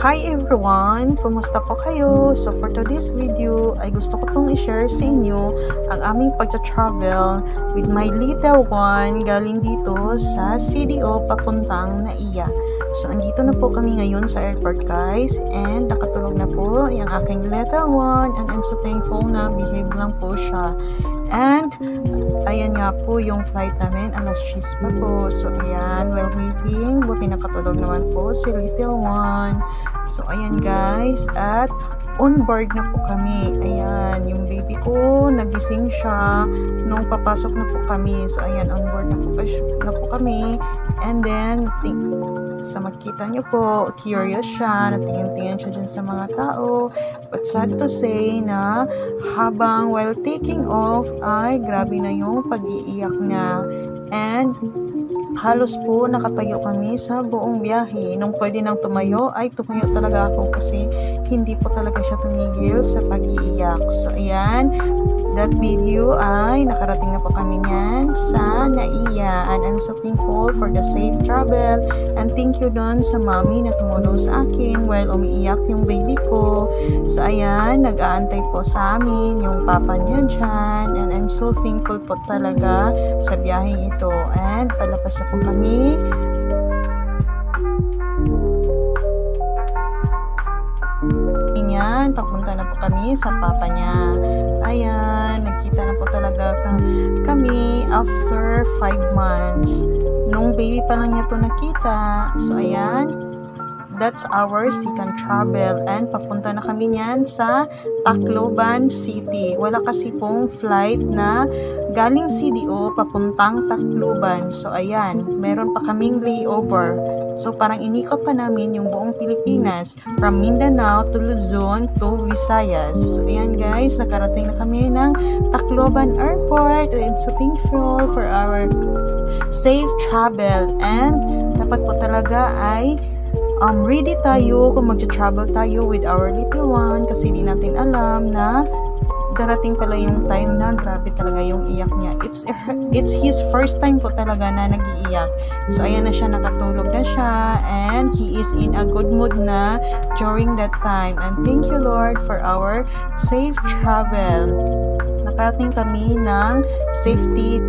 Hi everyone! Kumusta po kayo? So for today's video ay gusto ko pong i-share sa inyo ang aming pagta-travel with my little one galing dito sa CDO papuntang Naiya. So andito na po kami ngayon sa airport guys and nakatulog na po yung aking little one and I'm so thankful na behave lang po siya. And ayan nga po yung flight namin, alas 10 pa po. So ayan, while waiting, buti nakatulog naman po si little one. So ayan guys, at on board na po kami. Ayan, yung baby ko, nagising siya nung papasok na po kami. So ayan, on board na po kami. And then, sa makita nyo po, curious siya, natingin-tingin siya dyan sa mga tao. But sad to say na habang while taking off, ay grabe na yung pag-iiyak niya. And halos po nakatayo kami sa buong biyahe. Nung pwede nang tumayo, ay tumayo talaga ako kasi hindi po talaga siya tumigil sa pag-iiyak. So ayan, that video ay nakarating na po kami niyan sa Naiya and I'm so thankful for the safe travel and thank you doon sa mommy na tumulong sa akin while umiiyak yung baby ko. So ayan, nag-aantay po sa amin yung papa niya dyan and I'm so thankful po talaga sa biyaheng ito and palapas na po kami. Yan, papunta na po kami sa papa niya. Ayan, nagkita na po talaga kami after 5 months. Nung baby pa lang niya to nakita. So ayan, that's our second travel and papunta na kami niyan sa Tacloban City. Wala kasi pong flight na galing CDO papuntang Tacloban. So ayan, meron pa kaming layover. So parang inikot pa namin yung buong Pilipinas from Mindanao to Luzon to Visayas. So ayan guys, nakarating na kami ng Tacloban Airport. I'm so thankful for our safe travel and dapat po talaga ay ready tayo kung mag-travel tayo with our little one kasi di natin alam na darating pala yung time na grabe talaga yung iyak niya. It's his first time po talaga na nag-iiyak. So ayan na siya, nakatulog na siya and he is in a good mood na during that time. And thank you Lord for our safe travel. Nakarating kami ng safety